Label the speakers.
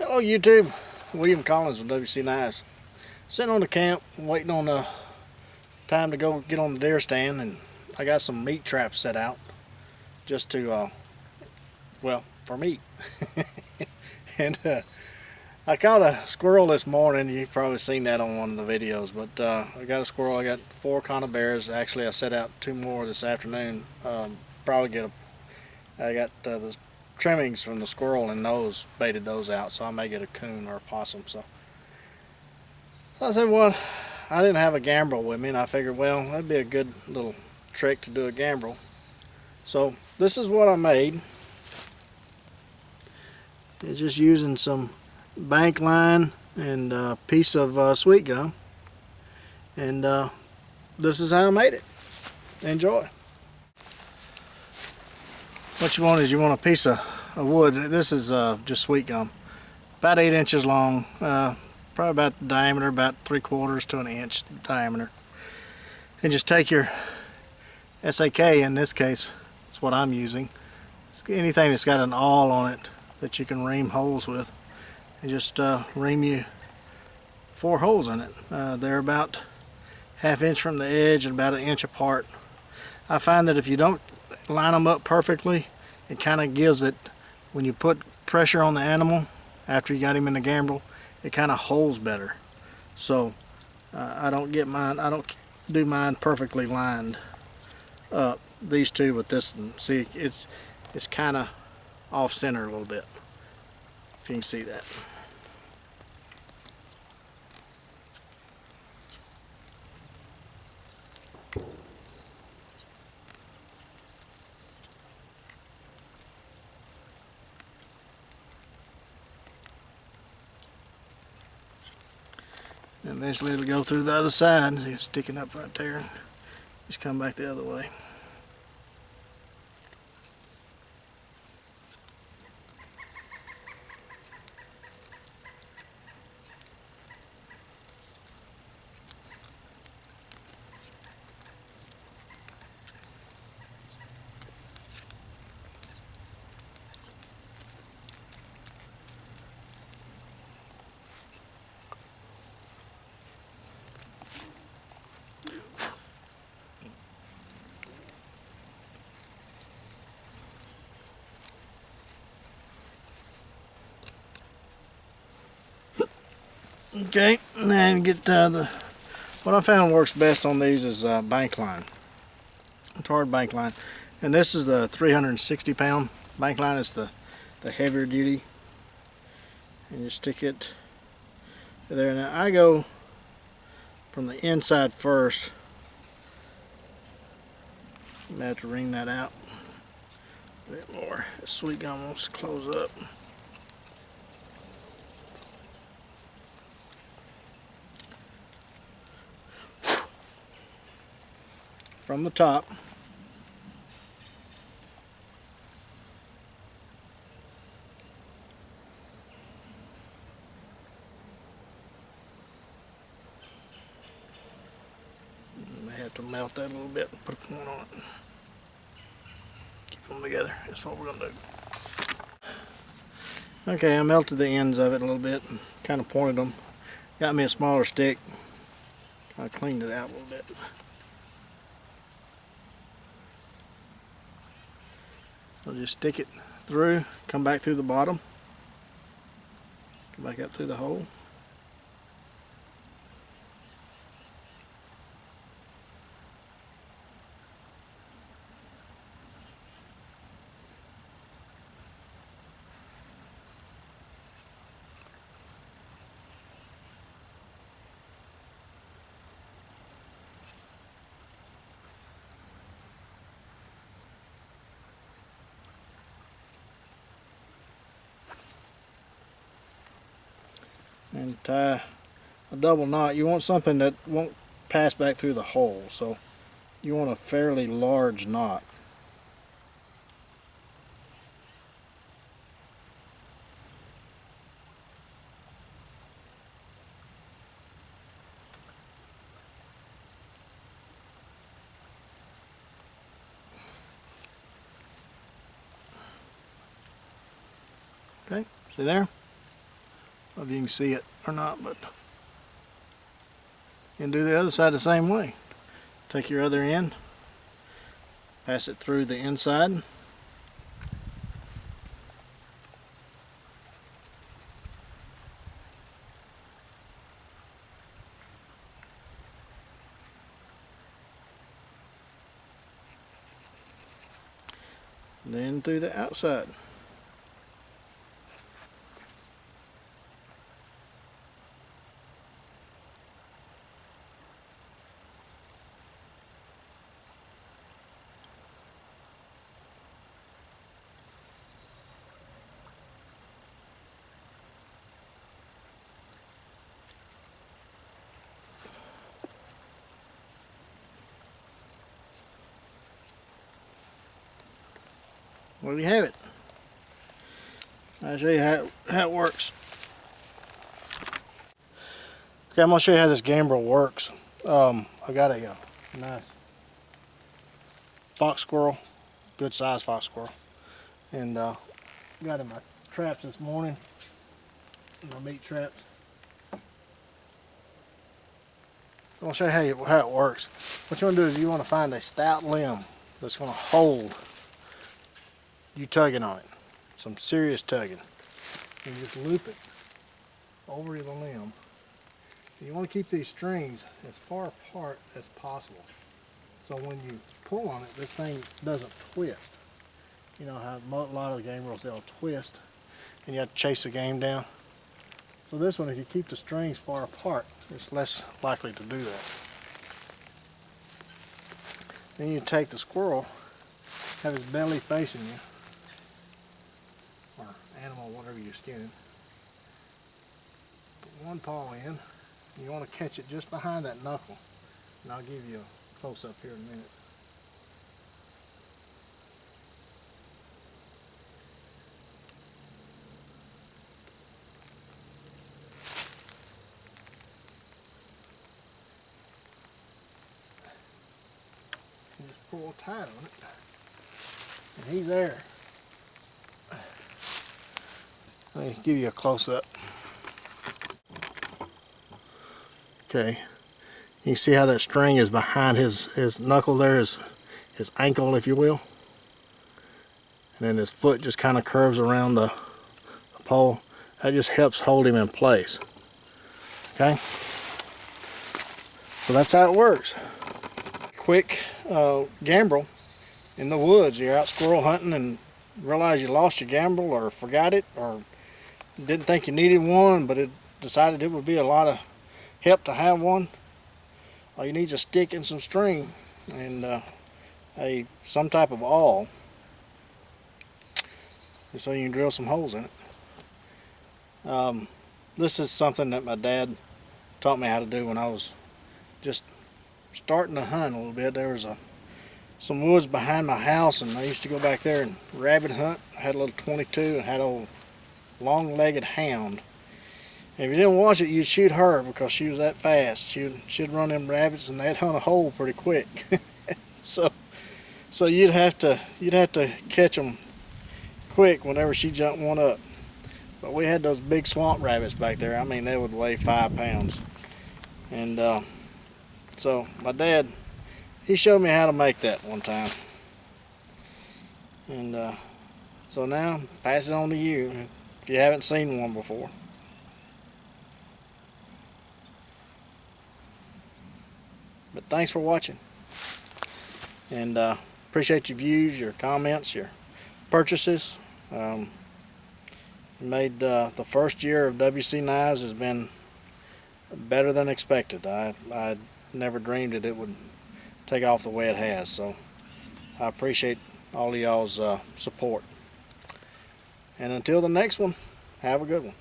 Speaker 1: Hello YouTube, William Collins with WC Knives. Sitting on the camp waiting on the time to go get on the deer stand, and I got some meat traps set out just to, well, for meat. and I caught a squirrel this morning. You've probably seen that on one of the videos, but I got a squirrel. I got 4 conibears. Actually, I set out 2 more this afternoon. Probably get I got the trimmings from the squirrel and those, baited those out, so I may get a coon or a possum. So I said, well, I didn't have a gambrel with me, and I figured, well, that'd be a good little trick to do a gambrel. So this is what I made. It's just using some bank line and a piece of sweet gum, and this is how I made it. Enjoy. What you want is you want a piece of wood. This is just sweet gum, about 8 inches long, probably about the diameter, about 3/4 to an inch diameter. And just take your SAK, in this case, it's what I'm using. It's anything that's got an awl on it that you can ream holes with, and just ream you 4 holes in it. They're about 1/2 inch from the edge and about 1 inch apart. I find that if you don't line them up perfectly, it kind of gives it, when you put pressure on the animal after you got him in the gambrel, it kind of holds better. So I don't do mine perfectly lined up. These two with this one, see, it's kind of off center a little bit, if you can see that. And eventually it'll go through the other side. See, it's sticking up right there. Just come back the other way. Okay, and then get what I found works best on these is bank line, tarred bank line, and this is the 360-pound bank line. It's the heavier duty, and you stick it there. Now I go from the inside first. I have to wring that out a bit more. The sweet gum wants to close up. From the top. May have to melt that a little bit and put a point on it. Keep them together. That's what we're going to do. Okay, I melted the ends of it a little bit and kind of pointed them. Got me a smaller stick. I cleaned it out a little bit. So just stick it through, come back through the bottom, come back up through the hole. And tie a double knot. You want something that won't pass back through the hole, so you want a fairly large knot. Okay, see there? know if you can see it or not, but you can do the other side the same way. Take your other end, pass it through the inside. Then through the outside. Well, you have it. I'll show you how it works. Okay, I'm going to show you how this Gambrel works. I got a nice fox squirrel, good size fox squirrel, and got in my traps this morning, my meat traps. I'm going to show you how it works. What you want to do is you want to find a stout limb that's going to hold you tugging on it. Some serious tugging. And just loop it over the limb. You want to keep these strings as far apart as possible. So when you pull on it, this thing doesn't twist. You know how a lot of Gambrels, they'll twist and you have to chase the game down. So this one, if you keep the strings far apart, it's less likely to do that. Then you take the squirrel, have his belly facing you, or animal, whatever you're skinning. Put one paw in. You want to catch it just behind that knuckle. And I'll give you a close-up here in a minute. You just pull tight on it. And he's there. Let me give you a close-up. Okay, you see how that string is behind his knuckle there, his ankle, if you will. And then his foot just kind of curves around the pole. That just helps hold him in place. Okay, so that's how it works. Quick Gambrel in the woods. You're out squirrel hunting and realize you lost your Gambrel or forgot it or didn't think you needed one, but it decided it would be a lot of help to have one. All you need is a stick and some string and some type of awl, just so you can drill some holes in it. This is something that my dad taught me how to do when I was just starting to hunt a little bit. There was some woods behind my house, and I used to go back there and rabbit hunt. I had a little 22 and had a old long-legged hound. If you didn't watch it, you'd shoot her because she was that fast. She'd run them rabbits and they'd hunt a hole pretty quick. so you'd have to catch them quick whenever she jumped one up. But we had those big swamp rabbits back there. I mean, they would weigh 5 pounds. And so my dad, he showed me how to make that one time. And so now, pass it on to you if you haven't seen one before. But thanks for watching, and appreciate your views, your comments, your purchases. Made the first year of WC Knives has been better than expected. I never dreamed that it would take off the way it has, so I appreciate all of y'all's support. And until the next one, have a good one.